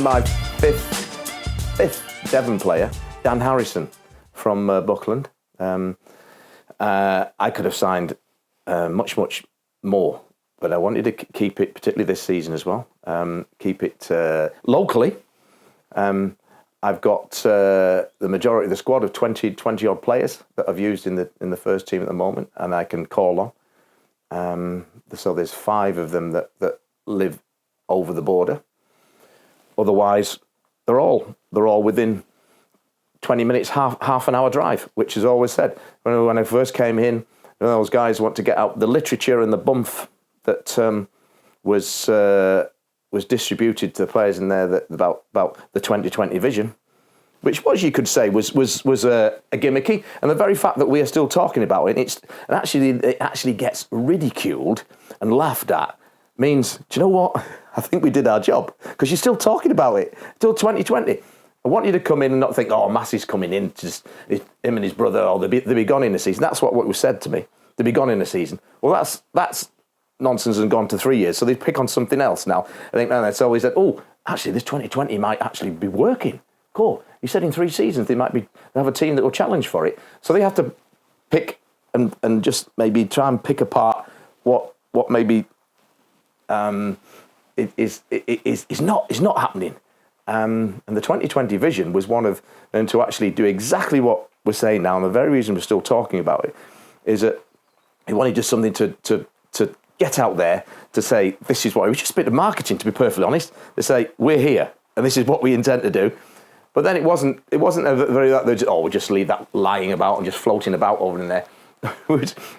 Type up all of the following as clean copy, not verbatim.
signed my fifth Devon player, Dan Harrison, from Buckland. I could have signed much more, but I wanted to keep it, particularly this season as well. Keep it locally. I've got the majority of the squad of 20 odd players that I've used in the first team at the moment, and I can call on. So there's 5 of them that live over the border. Otherwise, they're all within 20 minutes, half an hour drive, which is always said. When I first came in, those guys want to get out the literature and the bumf that was distributed to the players in there that about the 2020 vision, which you could say was a gimmicky. And the very fact that we are still talking about it, it actually gets ridiculed and laughed at, means, do you know what? I think we did our job, because you're still talking about it till 2020. I want you to come in and not think, oh, Massey's coming in, just him and his brother, or they'll be gone in the season. That's what was said to me. They'll be gone in the season. Well, that's nonsense and gone to 3 years, so they pick on something else now. I think no, it's always that, oh, actually, this 2020 might actually be working. Cool. You said in 3 seasons they have a team that will challenge for it. So they have to pick and just maybe try and pick apart what maybe is not happening. And the 2020 vision was one of them to actually do exactly what we're saying now. And the very reason we're still talking about it is that he wanted just something to get out there to say, this is what it was, just a bit of marketing, to be perfectly honest. They say, we're here and this is what we intend to do. But then it wasn't a very that they just, we'll just leave that lying about and just floating about over in there.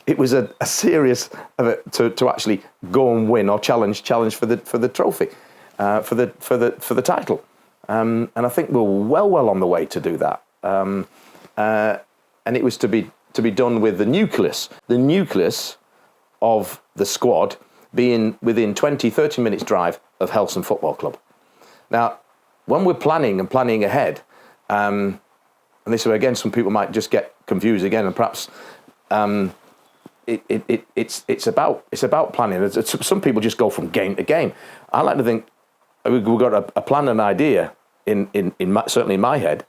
It was a serious of it to actually go and win or challenge for the trophy, for the title, and I think we're well on the way to do that. And it was to be done with the nucleus of the squad being within 20-30 minutes drive of Helston Football Club. Now, when we're planning ahead, and this way again, some people might just get confused again, and perhaps it's about planning. Some people just go from game to game. I like to think we've got a plan and idea certainly in my head,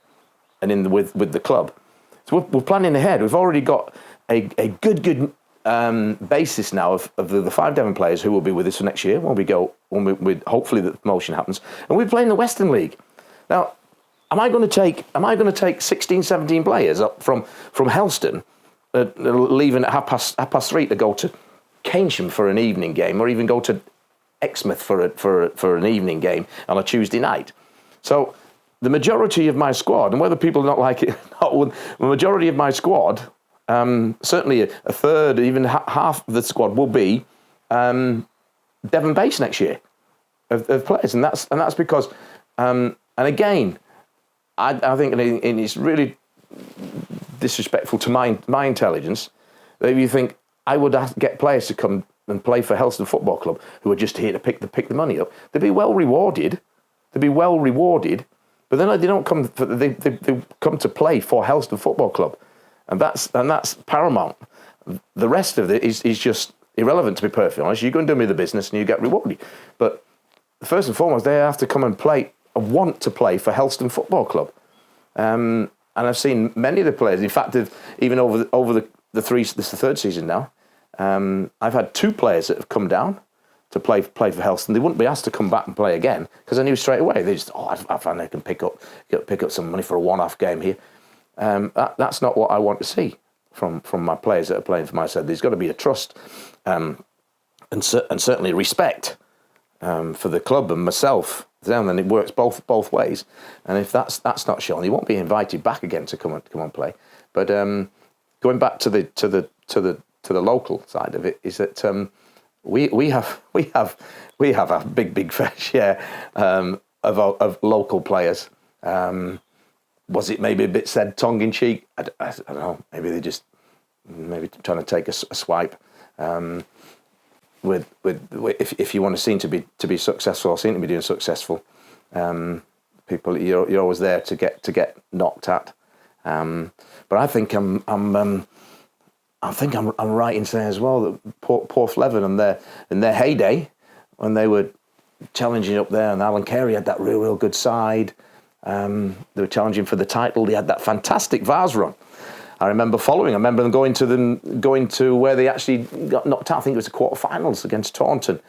and with the club. So we're planning ahead. We've already got a good basis now of the 5 Devon players who will be with us for next year when hopefully the promotion happens, and we play in the Western League. Now, am I going to take 16, 17 players up from Helston, leaving at half past 3 to go to Keynsham for an evening game, or even go to Exmouth for an evening game on a Tuesday night? So the majority of my squad, and whether people don't like it, the majority of my squad, certainly a third, even half of the squad will be Devon-based next year of players, and that's because, and again, I think it's really disrespectful to my intelligence that if you think I would get players to come and play for Helston Football Club who are just here to pick the money up, they'd be well rewarded. But then they don't come. They come to play for Helston Football Club, and that's paramount. The rest of it is just irrelevant, to be perfectly honest. You go and do me the business and you get rewarded. But first and foremost, they have to come and play and want to play for Helston Football Club. And I've seen many of the players. In fact, even over the 3, this is the 3rd season now. I've had 2 players that have come down to play for Helston. They wouldn't be asked to come back and play again because I knew straight away. They just, I find they can pick up some money for a one-off game here. That's not what I want to see from my players that are playing for my side. There's got to be a trust and certainly respect for the club and myself. And it works both ways. And if that's not shown, you won't be invited back again to come and play. But going back to the local side of it, is that we have a big fair share of local players. Was it maybe a bit said tongue in cheek? I don't know. Maybe they're just trying to take a swipe. If you want to seem to be successful or seem to be doing successful, people you're always there to get knocked at. But I think I'm right in saying as well that Porthleven in their heyday, when they were challenging up there, and Alan Carey had that real good side. They were challenging for the title. They had that fantastic Vase run. I remember them going to where they actually got knocked out. I think it was the quarterfinals against Taunton.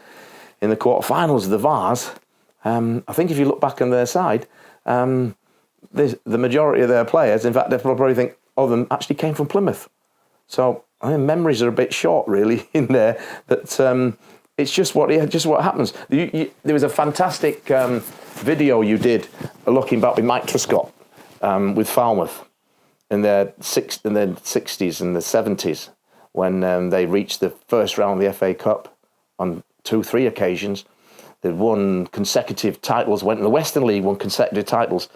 In the quarterfinals of the Vase, I think if you look back on their side, the majority of their players, in fact, they probably think all of them actually came from Plymouth. So I mean, memories are a bit short, really, in there. That it's just what happens. There was a fantastic video you did looking back with Mike Truscott with Falmouth in their 60s and the 70s when they reached the first round of the FA Cup on 2-3 occasions. They'd won consecutive titles, went in the Western League, won consecutive titles.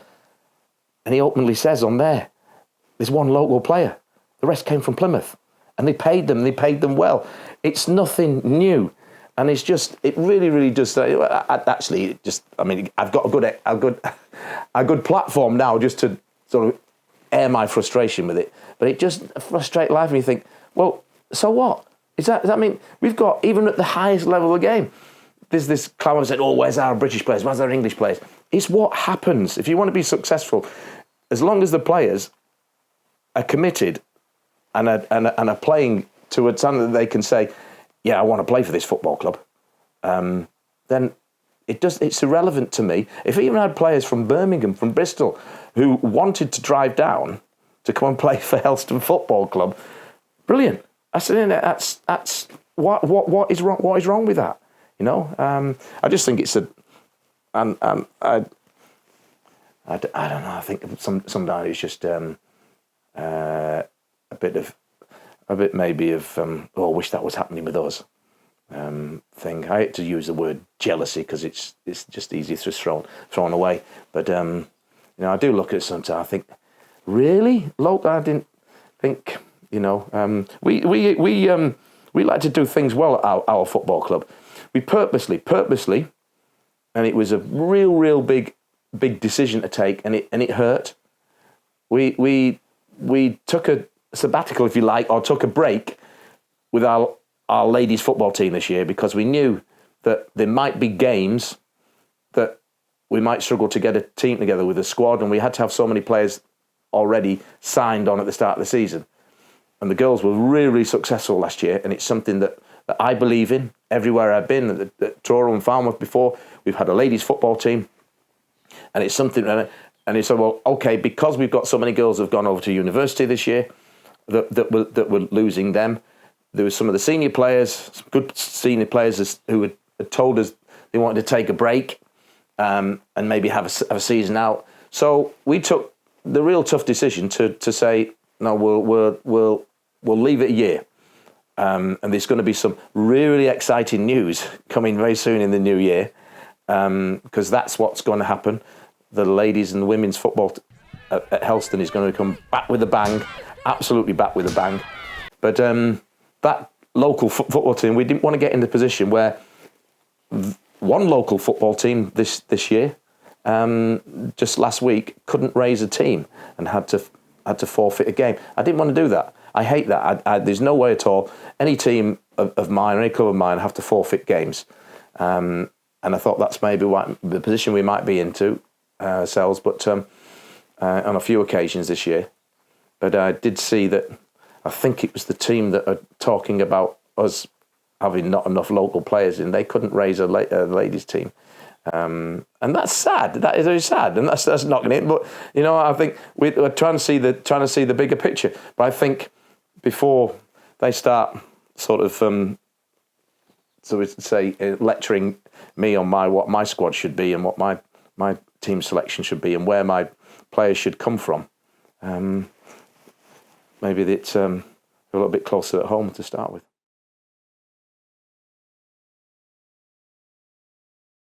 And he openly says on there's one local player. The rest came from Plymouth. And they paid them well. It's nothing new. And it's just, it really does. Actually, I've got a good platform now just to sort of air my frustration with it. But it just frustrates life, and you think, well, so what? Does that mean we've got, even at the highest level of the game, there's this clamour said, oh, where's our British players? Where's our English players? It's what happens. If you want to be successful, as long as the players are committed and are playing to a standard that they can say, yeah, I want to play for this football club, then it's irrelevant to me. If I even had players from Birmingham, from Bristol, who wanted to drive down to come and play for Helston Football Club, brilliant. I said, that's what is wrong? What is wrong with that? You know, I just think it's I don't know. I think sometimes it's just a bit maybe of I wish that was happening with us. Thing. I hate to use the word jealousy because it's just easy to thrown away. But I do look at it sometimes. I think, really, look, I didn't think. We like to do things well at our football club. We purposely, and it was a real big decision to take, and it hurt. We took a sabbatical, if you like, or took a break with our ladies football team this year because we knew that there might be games that we might struggle to get a team together with a squad, and we had to have so many players already signed on at the start of the season. And the girls were really successful last year, and it's something that I believe in everywhere I've been. At Truro and Falmouth before, we've had a ladies football team, and it's something. And he said, well, okay, because we've got so many girls who have gone over to university this year, that we're losing them. There were some of the senior players, some good senior players who had told us they wanted to take a break and maybe have a season out. So we took the real tough decision to say, no, we'll leave it a year. And there's going to be some really exciting news coming very soon in the new year because that's what's going to happen. The ladies and the women's football at Helston is going to come back with a bang, absolutely back with a bang. But that local football team, we didn't want to get in the position where one local football team this year, just last week, couldn't raise a team and had to forfeit a game. I didn't want to do that. I hate that. There's no way at all any team of mine or any club of mine have to forfeit games. And I thought that's maybe the position we might be into ourselves, but on a few occasions this year. But I did see that, I think it was the team that are talking about us having not enough local players in. They couldn't raise a ladies team. And that's sad. That is very sad, and that's knocking it. But I think we're trying to see the bigger picture. But I think before they start sort of so to say lecturing me on what my squad should be and what my team selection should be and where my players should come from, maybe it's a little bit closer at home to start with.